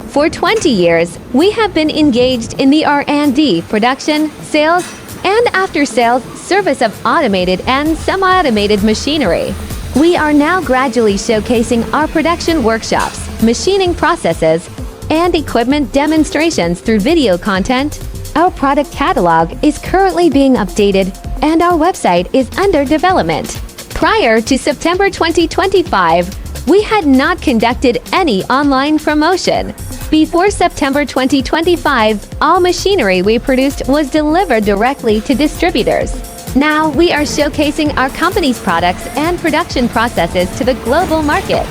For 20 years, we have been engaged in the R&D, production, sales, and after-sales service of automated and semi-automated machinery. We are now gradually showcasing our production workshops, machining processes, and equipment demonstrations through video content. Our product catalog is currently being updated, and our website is under development. Prior to September 2025, we had not conducted any online promotion. Before September 2025, all machinery we produced was delivered directly to distributors. Now we are showcasing our company's products and production processes to the global market.